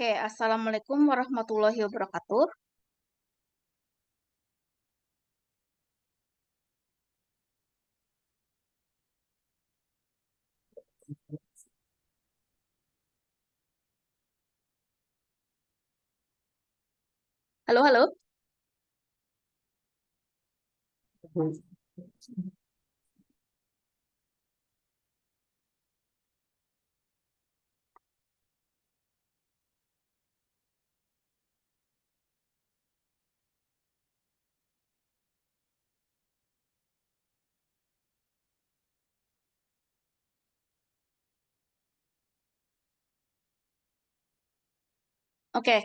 Oke, Assalamualaikum warahmatullahi wabarakatuh. Halo, halo. Oke,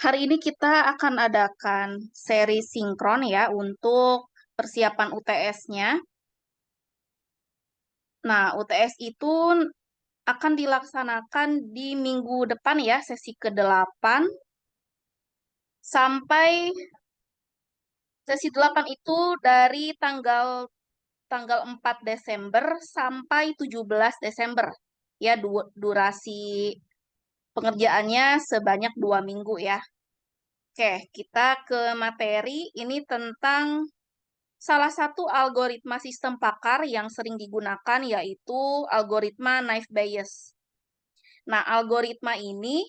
hari ini kita akan adakan seri sinkron ya untuk persiapan UTS-nya. Nah, UTS itu akan dilaksanakan di minggu depan ya, sesi ke-8 sampai sesi 8 itu dari tanggal 4 Desember sampai 17 Desember. Ya, durasi pengerjaannya sebanyak 2 minggu ya. Oke, kita ke materi ini tentang salah satu algoritma sistem pakar yang sering digunakan yaitu algoritma naive Bayes. Nah, algoritma ini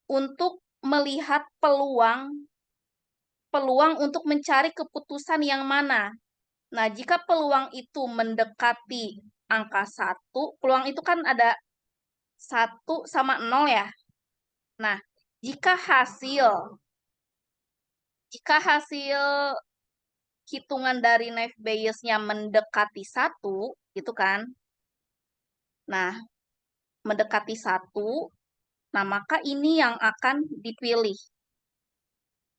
untuk melihat peluang untuk mencari keputusan yang mana. Nah, jika peluang itu mendekati angka 1, peluang itu kan ada 1 sama 0 ya. Nah, jika hasil jika hasil hitungan dari naive Bayes-nya mendekati 1, gitu kan. Nah, mendekati 1, nah maka ini yang akan dipilih.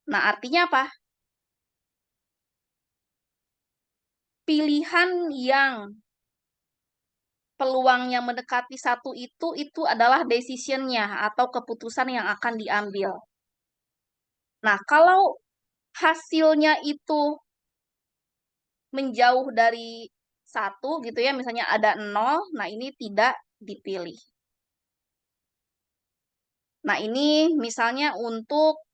Nah, artinya apa? Pilihan yang peluangnya mendekati 1 itu adalah decision-nya atau keputusan yang akan diambil. Nah, kalau hasilnya itu menjauh dari 1 gitu ya, misalnya ada 0, nah ini tidak dipilih. Nah, ini misalnya untuk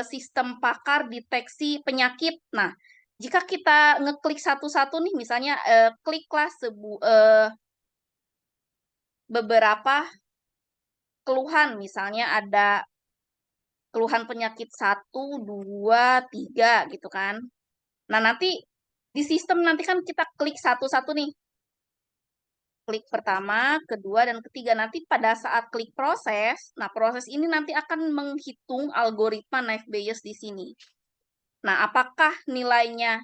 sistem pakar deteksi penyakit. Nah, jika kita ngeklik satu-satu nih, misalnya kliklah beberapa keluhan, misalnya ada keluhan penyakit 1, 2, 3 gitu kan. Nah, nanti di sistem nanti kan kita klik satu-satu nih. Klik pertama, kedua, dan ketiga. Nanti pada saat klik proses, nah proses ini nanti akan menghitung algoritma naive Bayes di sini. Nah, apakah nilainya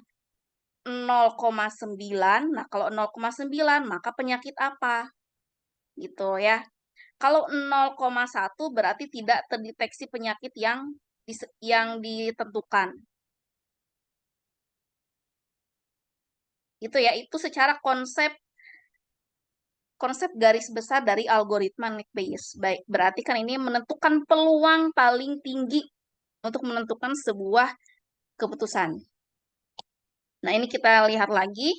0,9? Nah, kalau 0,9 maka penyakit apa? Gitu ya. Kalau 0,1 berarti tidak terdeteksi penyakit yang ditentukan. Itu ya, itu secara konsep garis besar dari algoritma naive Bayes. Baik, berarti kan ini menentukan peluang paling tinggi untuk menentukan sebuah keputusan. Nah, ini kita lihat lagi.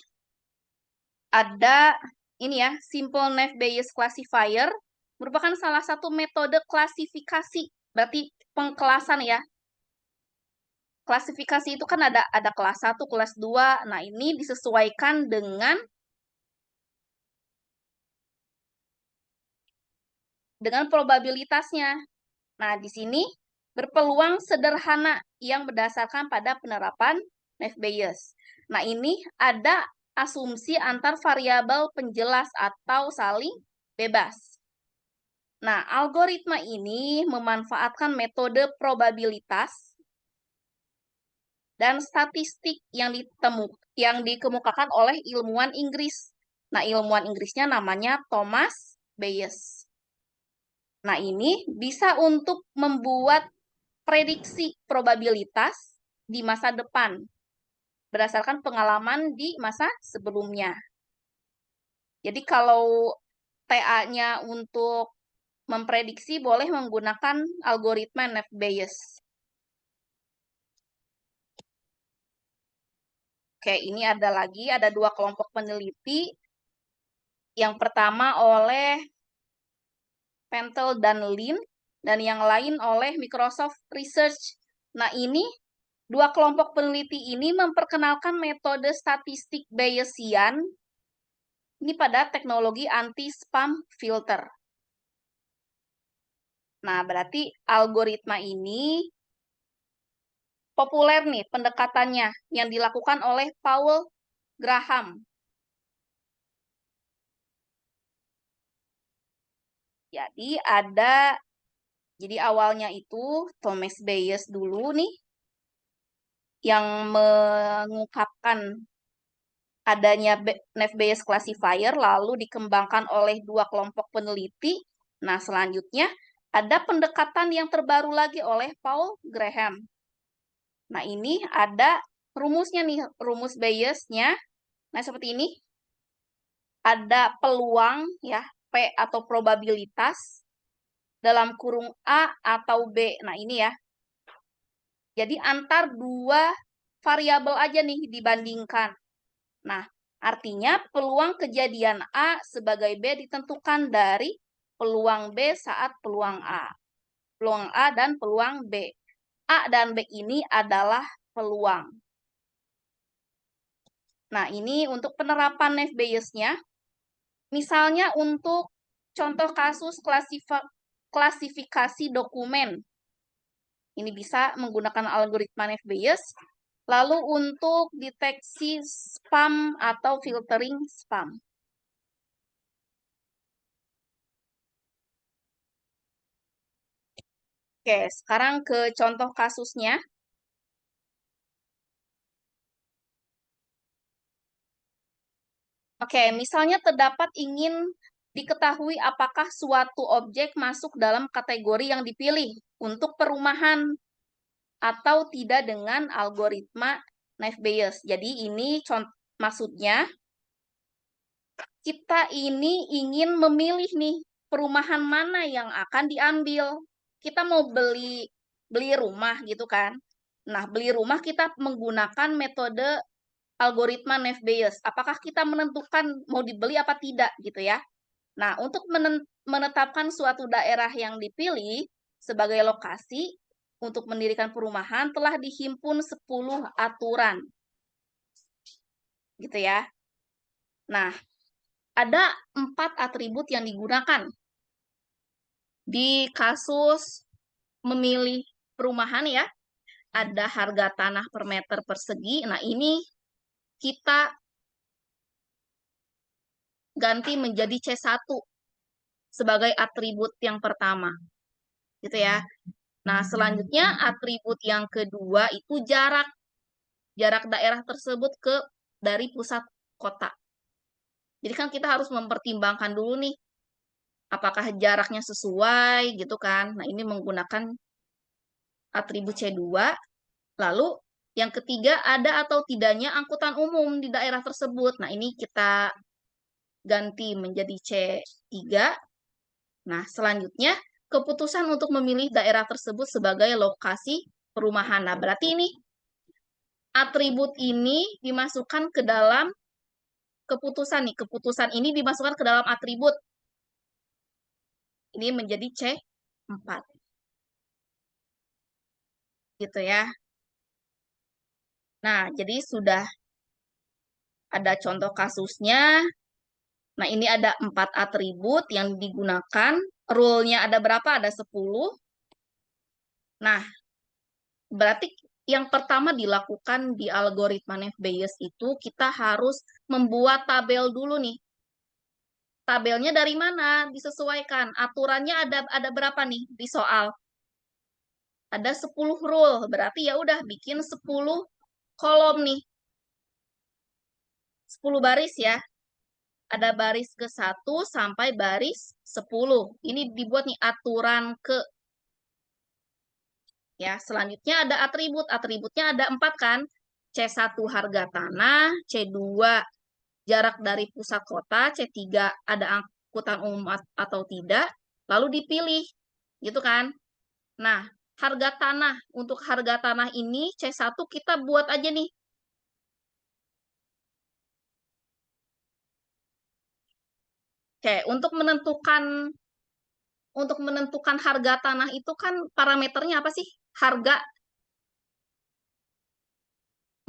Ada ini ya, simple naive Bayes classifier merupakan salah satu metode klasifikasi. Berarti pengkelasan ya. Klasifikasi itu kan ada kelas 1, kelas 2. Nah, ini disesuaikan dengan probabilitasnya. Nah, di sini berpeluang sederhana yang berdasarkan pada penerapan naive Bayes. Nah, ini ada asumsi antar variabel penjelas atau saling bebas. Nah, algoritma ini memanfaatkan metode probabilitas dan statistik yang dikemukakan oleh ilmuwan Inggris. Nah, ilmuwan Inggrisnya namanya Thomas Bayes. Nah, ini bisa untuk membuat prediksi probabilitas di masa depan berdasarkan pengalaman di masa sebelumnya. Jadi kalau TA-nya untuk memprediksi boleh menggunakan algoritma naive Bayes. Oke, ini ada 2 kelompok peneliti. Yang pertama oleh Pentel, dan Lin, dan yang lain oleh Microsoft Research. Nah, ini dua kelompok peneliti ini memperkenalkan metode statistik Bayesian ini pada teknologi anti-spam filter. Nah, berarti algoritma ini populer nih pendekatannya yang dilakukan oleh Paul Graham. Jadi awalnya itu Thomas Bayes dulu nih yang mengungkapkan adanya Naive Bayes classifier, lalu dikembangkan oleh dua kelompok peneliti. Nah, selanjutnya ada pendekatan yang terbaru lagi oleh Paul Graham. Nah, ini ada rumusnya nih, rumus Bayesnya. Nah, seperti ini. Ada peluang ya, P atau probabilitas dalam kurung A atau B. Nah, ini ya. Jadi antar dua variabel aja nih dibandingkan. Nah, artinya peluang kejadian A sebagai B ditentukan dari peluang B saat peluang A. Peluang A dan peluang B. A dan B ini adalah peluang. Nah, ini untuk penerapan Naive Bayes-nya. Misalnya untuk contoh kasus klasifikasi dokumen. Ini bisa menggunakan algoritma Naive Bayes. Lalu untuk deteksi spam atau filtering spam. Oke, sekarang ke contoh kasusnya. Oke, misalnya terdapat ingin diketahui apakah suatu objek masuk dalam kategori yang dipilih untuk perumahan atau tidak dengan algoritma Naive Bayes. Jadi ini maksudnya kita ini ingin memilih nih perumahan mana yang akan diambil. Kita mau beli rumah gitu kan. Nah, beli rumah kita menggunakan metode algoritma Naive Bayes. Apakah kita menentukan mau dibeli apa tidak gitu ya. Nah, untuk menetapkan suatu daerah yang dipilih sebagai lokasi untuk mendirikan perumahan telah dihimpun 10 aturan. Gitu ya. Nah, ada 4 atribut yang digunakan di kasus memilih perumahan ya. Ada harga tanah per meter persegi. Nah, ini kita ganti menjadi C1 sebagai atribut yang pertama. Gitu ya. Nah, selanjutnya atribut yang kedua itu jarak. Jarak daerah tersebut dari pusat kota. Jadi kan kita harus mempertimbangkan dulu nih apakah jaraknya sesuai gitu kan. Nah, ini menggunakan atribut C2. Lalu yang ketiga ada atau tidaknya angkutan umum di daerah tersebut. Nah, ini kita ganti menjadi C3. Nah, selanjutnya keputusan untuk memilih daerah tersebut sebagai lokasi perumahan. Nah, berarti ini atribut ini dimasukkan ke dalam keputusan nih. Keputusan ini dimasukkan ke dalam atribut. Ini menjadi C4. Gitu ya. Nah, jadi sudah ada contoh kasusnya. Nah, ini ada 4 atribut yang digunakan. Rule-nya ada berapa? Ada 10. Nah, berarti yang pertama dilakukan di algoritma Naive Bayes itu kita harus membuat tabel dulu nih. Tabelnya dari mana? Disesuaikan. Aturannya ada berapa nih di soal? Ada 10 rule. Berarti ya udah bikin 10 kolom nih. 10 baris ya. Ada baris ke-1 sampai baris 10. Ini dibuat nih aturan ke. Ya, selanjutnya ada atribut. Atributnya ada 4 kan? C1 harga tanah, C2 jarak dari pusat kota, C3 ada angkutan umum atau tidak, lalu dipilih. Gitu kan? Nah, harga tanah. Untuk harga tanah ini C1 kita buat aja nih. Oke, untuk menentukan untuk menentukan harga tanah itu kan parameternya apa sih? Harga,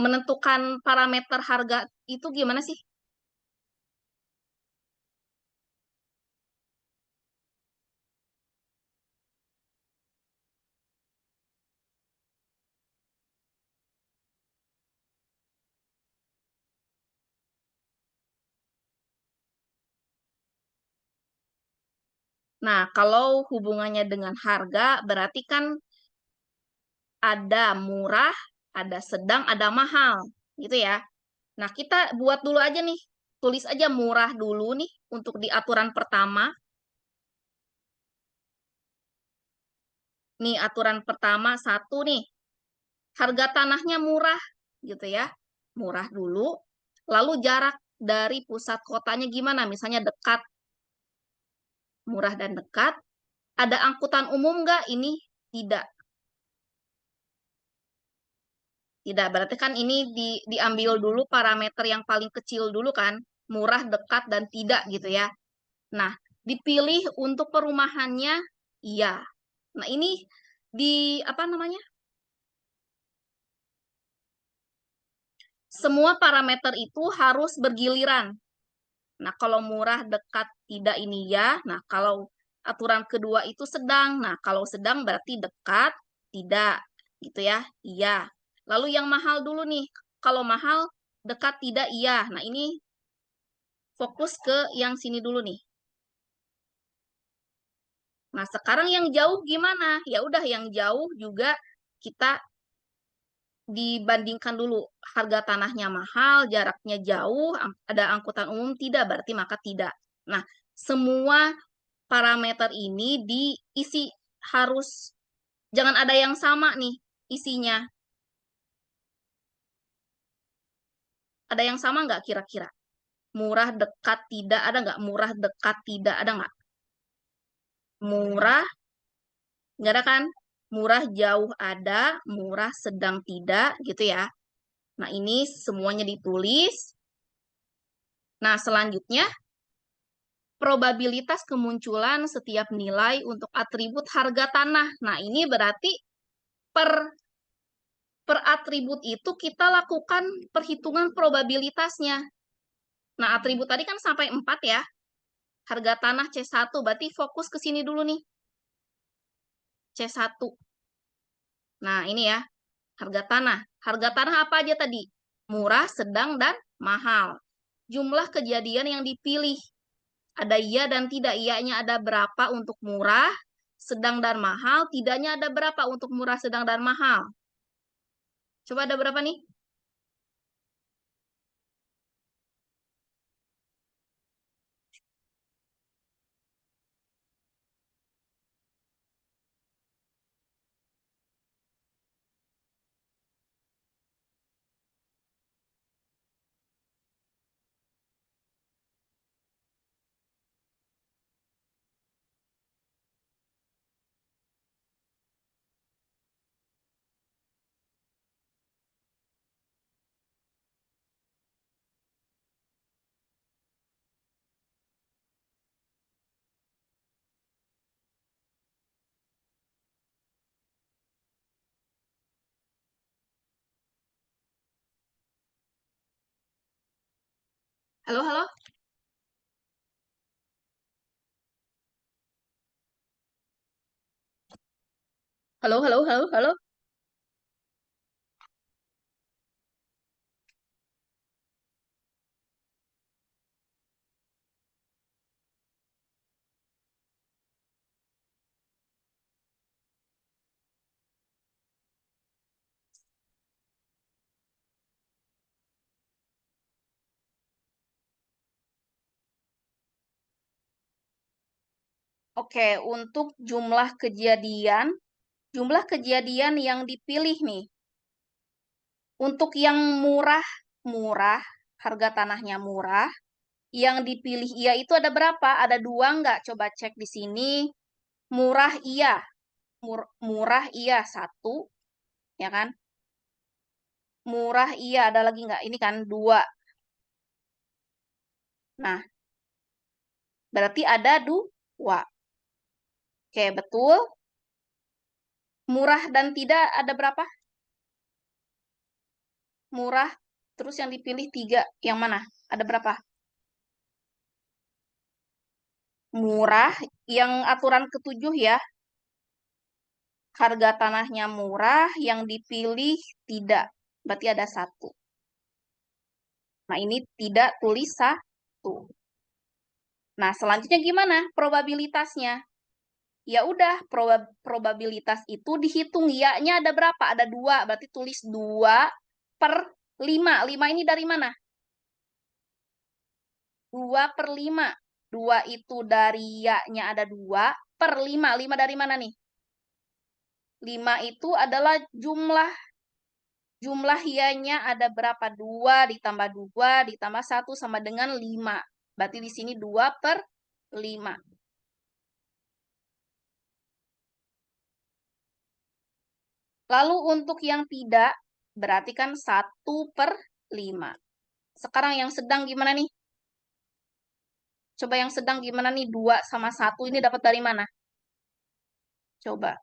menentukan parameter harga itu gimana sih? Nah, kalau hubungannya dengan harga, berarti kan ada murah, ada sedang, ada mahal, gitu ya. Nah, kita buat dulu aja nih, tulis aja murah dulu nih untuk di aturan pertama. Nih, aturan pertama satu nih, harga tanahnya murah, gitu ya. Murah dulu, lalu jarak dari pusat kotanya gimana? Misalnya dekat, murah dan dekat. Ada angkutan umum nggak? Ini tidak. Tidak, berarti kan ini diambil dulu parameter yang paling kecil dulu kan, murah, dekat, dan tidak gitu ya. Nah, dipilih untuk perumahannya, iya. Nah, ini di apa namanya? Semua parameter itu harus bergiliran. Nah, kalau murah, dekat, tidak ini ya. Nah, kalau aturan kedua itu sedang. Nah, kalau sedang berarti dekat, tidak gitu ya. Iya. Lalu yang mahal dulu nih. Kalau mahal, dekat, tidak, iya. Nah, ini fokus ke yang sini dulu nih. Nah, sekarang yang jauh gimana? Ya udah yang jauh juga kita dibandingkan dulu harga tanahnya mahal, jaraknya jauh, ada angkutan umum tidak, berarti maka tidak. Nah, semua parameter ini diisi harus jangan ada yang sama nih isinya. Ada yang sama nggak kira-kira? Murah, dekat, tidak ada nggak? Murah, dekat, tidak ada nggak? Murah, nggak ada kan? Murah jauh ada, murah sedang tidak gitu ya. Nah, ini semuanya ditulis. Nah, selanjutnya probabilitas kemunculan setiap nilai untuk atribut harga tanah. Nah, ini berarti per per atribut itu kita lakukan perhitungan probabilitasnya. Nah, atribut tadi kan sampai 4 ya. Harga tanah C1, berarti fokus ke sini dulu nih. C1. Nah, ini ya, harga tanah. Harga tanah apa aja tadi? Murah, sedang, dan mahal. Jumlah kejadian yang dipilih. Ada iya dan tidak. Iyanya ada berapa untuk murah, sedang, dan mahal. Tidaknya ada berapa untuk murah, sedang, dan mahal. Coba ada berapa nih? Halo, halo? Halo, halo, halo, halo? Oke, untuk jumlah kejadian yang dipilih nih. Untuk yang murah, murah, harga tanahnya murah, yang dipilih iya itu ada berapa? Ada dua nggak? Coba cek di sini. Murah iya, murah iya satu, ya kan? Murah iya ada lagi nggak? Ini kan dua. Nah, berarti ada dua. Oke, betul. Murah dan tidak ada berapa? Murah, terus yang dipilih 3. Yang mana? Ada berapa? Murah, yang aturan ketujuh ya. Harga tanahnya murah, yang dipilih tidak. Berarti ada 1. Nah, ini tidak tulis 1. Nah, selanjutnya gimana probabilitasnya? Ya udah, probabilitas itu dihitung. Ya-nya ada berapa? Ada 2. Berarti tulis 2 per 5. 5 ini dari mana? 2 per 5. 2 itu dari ya-nya ada 2 per 5. 5 dari mana nih? 5 itu adalah jumlah ya-nya ada berapa? 2 ditambah 2 ditambah 1 sama dengan 5. Berarti di sini 2 per 5. Lalu untuk yang tidak, berarti kan 1 per 5. Sekarang yang sedang gimana nih? Coba yang sedang gimana nih? 2 sama 1 ini dapat dari mana? Coba.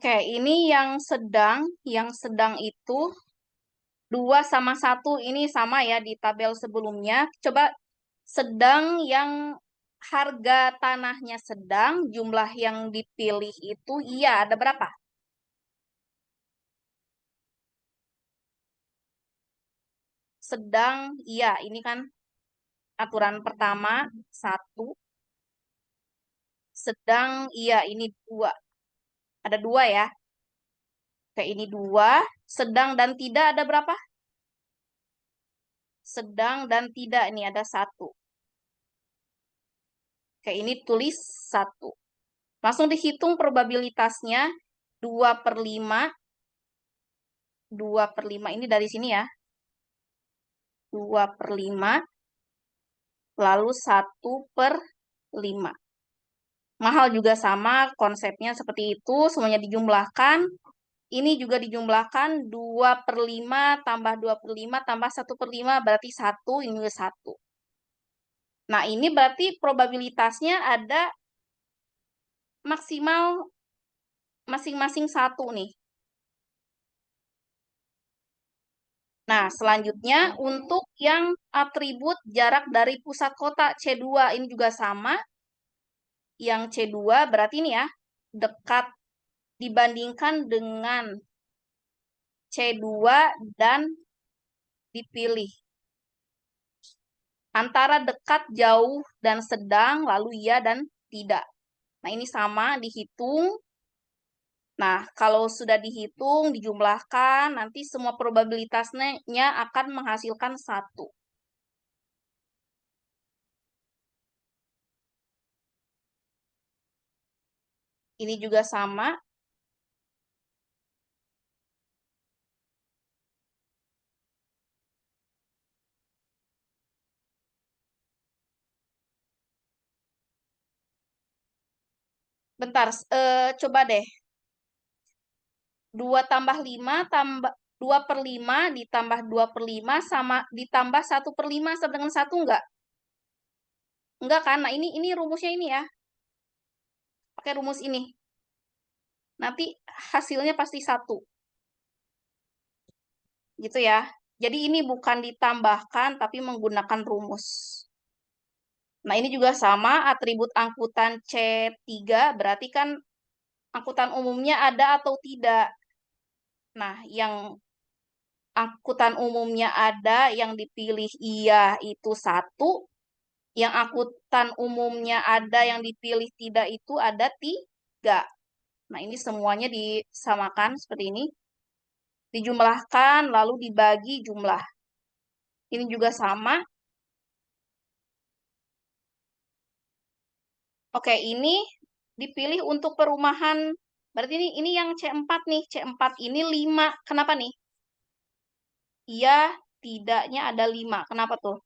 Oke, ini yang sedang itu 2 sama 1 ini sama ya di tabel sebelumnya. Coba sedang yang harga tanahnya sedang, jumlah yang dipilih itu iya ada berapa? Sedang iya, ini kan aturan pertama 1. Sedang iya ini 2. Ada 2 ya. Oke, ini 2. Sedang dan tidak ada berapa? Sedang dan tidak ini ada 1. Oke, ini tulis 1. Langsung dihitung probabilitasnya 2/5. 2/5 ini dari sini ya. 2/5 lalu 1/5. Mahal juga sama konsepnya seperti itu. Semuanya dijumlahkan. Ini juga dijumlahkan 2/5 tambah 2/5 tambah 1/5 berarti 1. Ini juga 1. Nah ini berarti probabilitasnya ada maksimal masing-masing 1 nih. Nah, selanjutnya untuk yang atribut jarak dari pusat kota C2 ini juga sama. Yang C2 berarti ini ya, dekat dibandingkan dengan C2 dan dipilih. Antara dekat, jauh, dan sedang, lalu iya dan tidak. Nah, ini sama dihitung. Nah, kalau sudah dihitung, dijumlahkan, nanti semua probabilitasnya akan menghasilkan 1. Ini juga sama. Bentar, coba deh. 2 tambah 5 tambah 2/5 ditambah 2/5 sama ditambah 1/5 sama dengan 1 enggak? Enggak kan? Nah, ini rumusnya ini ya. Pakai rumus ini. Nanti hasilnya pasti 1. Gitu ya. Jadi ini bukan ditambahkan tapi menggunakan rumus. Nah, ini juga sama atribut angkutan C3 berarti kan angkutan umumnya ada atau tidak. Nah, yang angkutan umumnya ada, yang dipilih iya itu 1. Yang angkutan umumnya ada, yang dipilih tidak itu ada 3. Nah, ini semuanya disamakan seperti ini. Dijumlahkan, lalu dibagi jumlah. Ini juga sama. Oke, ini dipilih untuk perumahan. Berarti ini yang C4 nih. C4 ini 5. Kenapa nih? Iya, tidaknya ada 5. Kenapa tuh?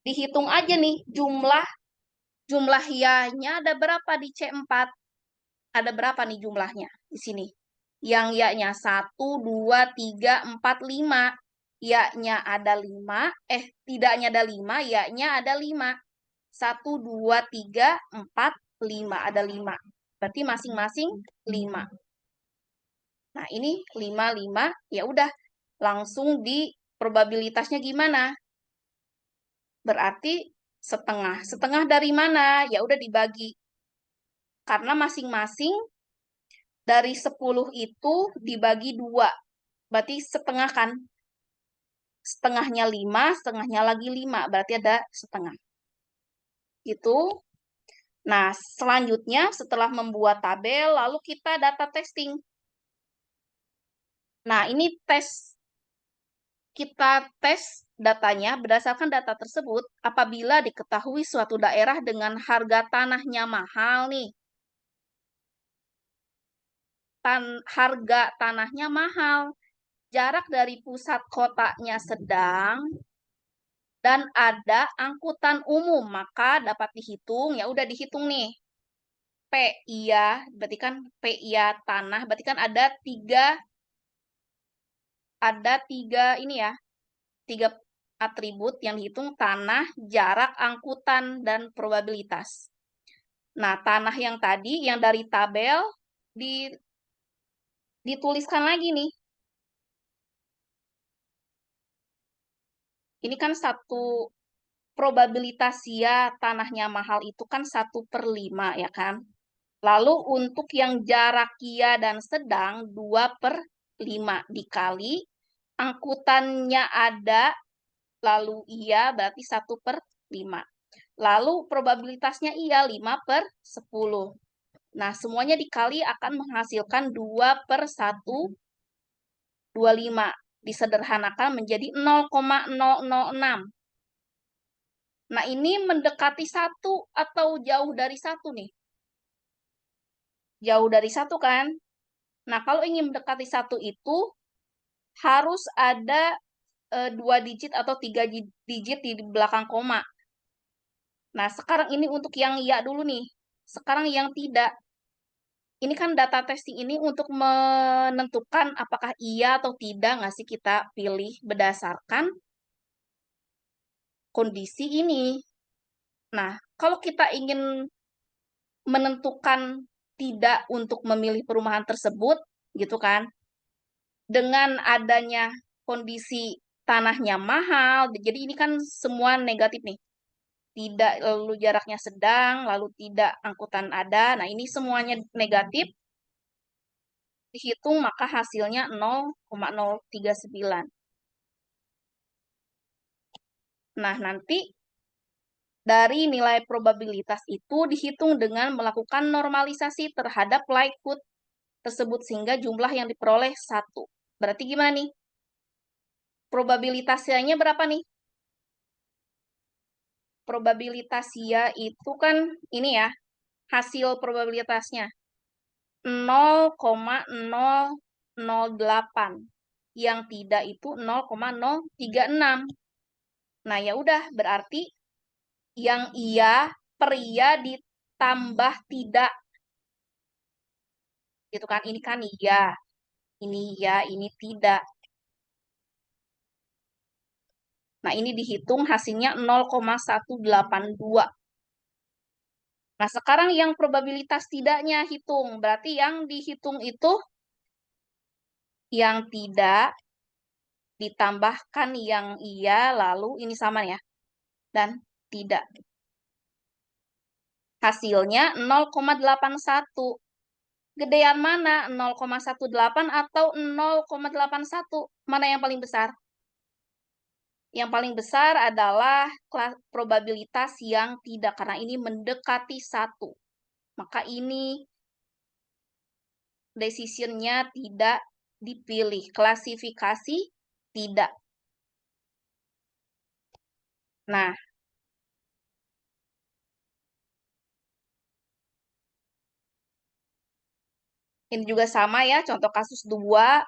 Dihitung aja nih jumlah ya-nya ada berapa di C4? Ada berapa nih jumlahnya di sini? Yang ya-nya 1, 2, 3, 4, 5. Ya-nya ada 5. Tidaknya ada 5. Ya-nya ada 5. 1, 2, 3, 4, 5. Ada 5. Berarti masing-masing 5. Nah, ini 5, 5. Ya udah, langsung di probabilitasnya gimana? Berarti setengah. Setengah dari mana? Ya udah dibagi. Karena masing-masing dari 10 itu dibagi 2. Berarti setengah kan? Setengahnya 5, setengahnya lagi 5. Berarti ada setengah. Gitu. Nah, selanjutnya setelah membuat tabel, lalu kita data testing. Nah, ini kita tes datanya berdasarkan data tersebut apabila diketahui suatu daerah dengan harga tanahnya mahal nih. Harga tanahnya mahal. Jarak dari pusat kotanya sedang dan ada angkutan umum, maka dapat dihitung, ya udah dihitung nih. P iya, berarti kan P iya tanah, berarti kan ada tiga ini ya, 3 atribut yang dihitung: tanah, jarak, angkutan, dan probabilitas. Nah, tanah yang tadi, yang dari tabel, dituliskan lagi nih. Ini kan satu probabilitas ya tanahnya mahal itu kan 1/5 ya kan. Lalu untuk yang jarak ya dan sedang 2/5 dikali angkutannya ada, lalu iya berarti 1/5. Lalu probabilitasnya iya 5/10. Nah, semuanya dikali akan menghasilkan 2/125. Disederhanakan menjadi 0,006. Nah, ini mendekati 1 atau jauh dari 1 nih? Jauh dari 1 kan? Nah, kalau ingin mendekati 1 itu harus ada 2 digit atau 3 digit di belakang koma. Nah, sekarang ini untuk yang iya dulu nih. Sekarang yang tidak. Ini kan data testing ini untuk menentukan apakah iya atau tidak nggak sih kita pilih berdasarkan kondisi ini. Nah, kalau kita ingin menentukan tidak untuk memilih perumahan tersebut, gitu kan, dengan adanya kondisi tanahnya mahal, jadi ini kan semua negatif nih. Tidak, lalu jaraknya sedang, lalu tidak angkutan ada. Nah, ini semuanya negatif, dihitung maka hasilnya 0,039. Nah, nanti dari nilai probabilitas itu dihitung dengan melakukan normalisasi terhadap likelihood tersebut sehingga jumlah yang diperoleh 1. Berarti gimana nih? Probabilitasnya berapa nih? Probabilitas ya itu kan ini ya, hasil probabilitasnya 0,008. Yang tidak itu 0,036. Nah, ya udah berarti yang iya per iya ditambah tidak. Gitu kan? Ini kan iya. Ini iya, ini tidak. Nah, ini dihitung hasilnya 0,182. Nah, sekarang yang probabilitas tidaknya hitung. Berarti yang dihitung itu yang tidak ditambahkan yang iya, lalu ini sama ya. Dan tidak. Hasilnya 0,81. Gedean mana? 0,18 atau 0,81? Mana yang paling besar? Yang paling besar adalah probabilitas yang tidak, karena ini mendekati 1. Maka ini decision-nya tidak dipilih. Klasifikasi tidak. Nah, ini juga sama ya, contoh kasus 2,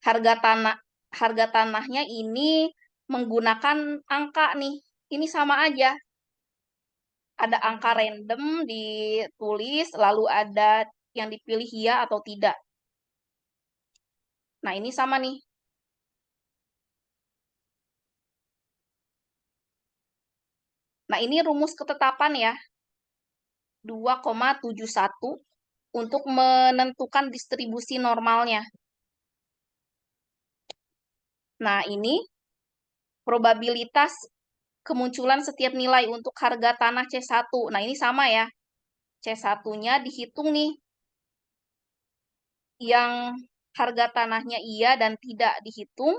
harga tanahnya ini menggunakan angka nih. Ini sama aja. Ada angka random ditulis, lalu ada yang dipilih ya atau tidak. Nah, ini sama nih. Nah, ini rumus ketetapan ya. 2,71 untuk menentukan distribusi normalnya. Nah, ini probabilitas kemunculan setiap nilai untuk harga tanah C1. Nah, ini sama ya. C1-nya dihitung nih. Yang harga tanahnya iya dan tidak dihitung.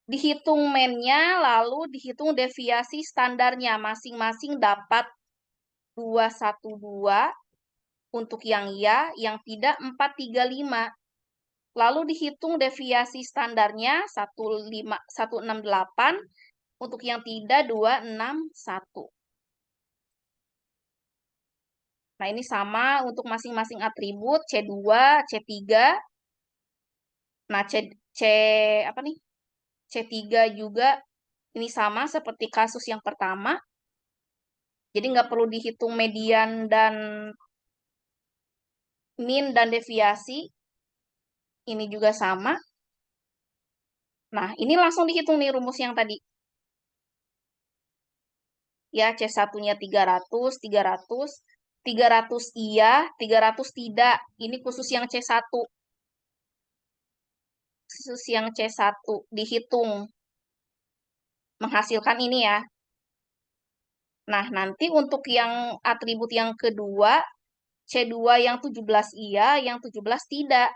Dihitung men-nya, lalu dihitung deviasi standarnya. Masing-masing dapat 212 untuk yang iya, yang tidak 435. Lalu dihitung deviasi standarnya 168, untuk yang tidak 261. Nah, ini sama untuk masing-masing atribut C2, C3. Nah, C apa nih? C3 juga ini sama seperti kasus yang pertama. Jadi nggak perlu dihitung median dan min dan deviasi. Ini juga sama. Nah, ini langsung dihitung nih rumus yang tadi. Ya, C1-nya 300, 300. 300 iya, 300 tidak. Ini khusus yang C1. Khusus yang C1 dihitung. Menghasilkan ini ya. Nah, nanti untuk yang atribut yang kedua, C2 yang 17 iya, yang 17 tidak.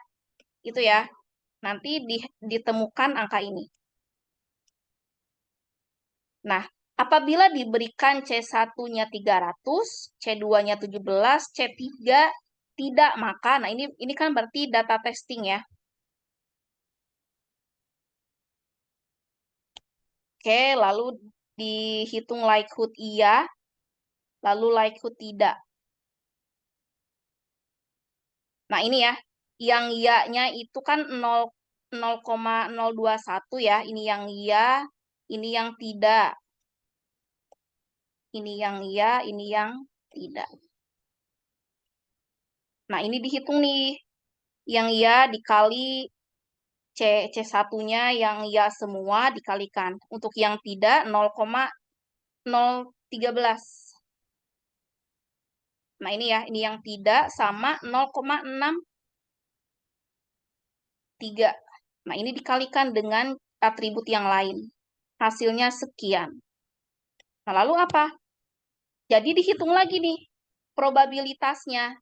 Itu ya. Nanti ditemukan angka ini. Nah, apabila diberikan C1-nya 300, C2-nya 17, C3 tidak, maka nah ini kan berarti data testing ya. Oke, lalu dihitung likelihood iya, lalu likelihood tidak. Nah, ini ya. Yang iya-nya itu kan 0,021 ya. Ini yang iya, ini yang tidak. Ini yang iya, ini yang tidak. Nah, ini dihitung nih. Yang iya dikali C1-nya yang iya semua dikalikan. Untuk yang tidak 0,013. Nah, ini ya, ini yang tidak sama 0,63. Nah, ini dikalikan dengan atribut yang lain. Hasilnya sekian. Nah, lalu apa? Jadi dihitung lagi nih probabilitasnya.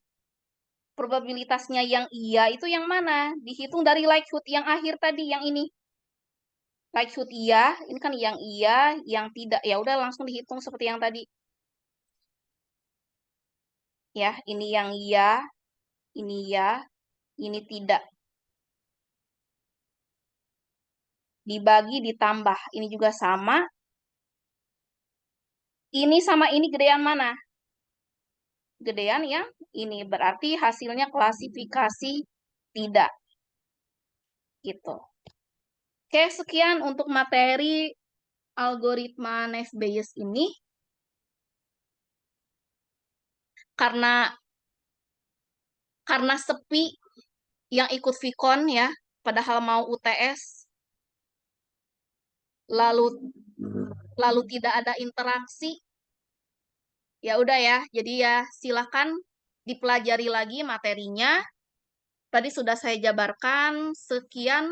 Probabilitasnya yang iya itu yang mana? Dihitung dari likelihood yang akhir tadi, yang ini. Likelihood iya, ini kan yang iya, yang tidak. Ya udah langsung dihitung seperti yang tadi. Ya, ini yang iya, ini ya, ini tidak. Dibagi ditambah. Ini juga sama. Ini sama ini gedean mana? Gedean yang ini. Berarti hasilnya klasifikasi tidak. Gitu. Oke, sekian untuk materi algoritma Naive Bayes ini. Karena sepi yang ikut Vicon ya, padahal mau UTS, lalu tidak ada interaksi. Ya udah ya, jadi ya silakan dipelajari lagi materinya. Tadi sudah saya jabarkan. Sekian.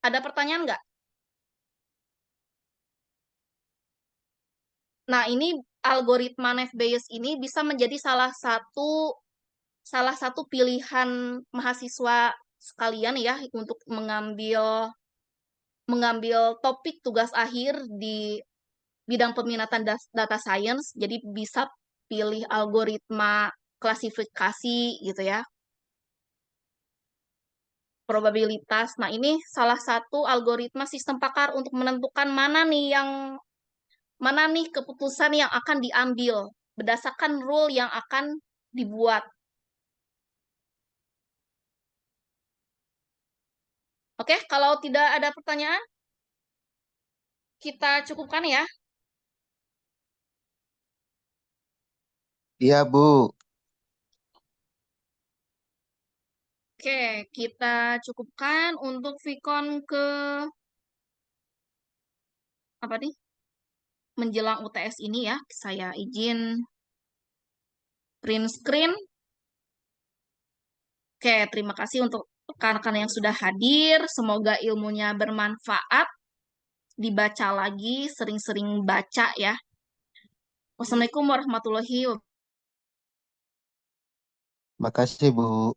Ada pertanyaan nggak? Nah, ini algoritma Naive Bayes ini bisa menjadi salah satu pilihan mahasiswa sekalian ya untuk mengambil topik tugas akhir di bidang peminatan data science. Jadi bisa pilih algoritma klasifikasi gitu ya. Probabilitas. Nah, ini salah satu algoritma sistem pakar untuk menentukan mana nih keputusan yang akan diambil berdasarkan rule yang akan dibuat. Oke, kalau tidak ada pertanyaan, kita cukupkan ya. Iya, Bu. Oke, kita cukupkan untuk Vicon ke apa nih? Menjelang UTS ini ya. Saya izin print screen. Oke, terima kasih untuk rekan-rekan yang sudah hadir. Semoga ilmunya bermanfaat. Dibaca lagi, sering-sering baca ya. Wassalamualaikum warahmatullahi wabarakatuh. Makasih, Bu.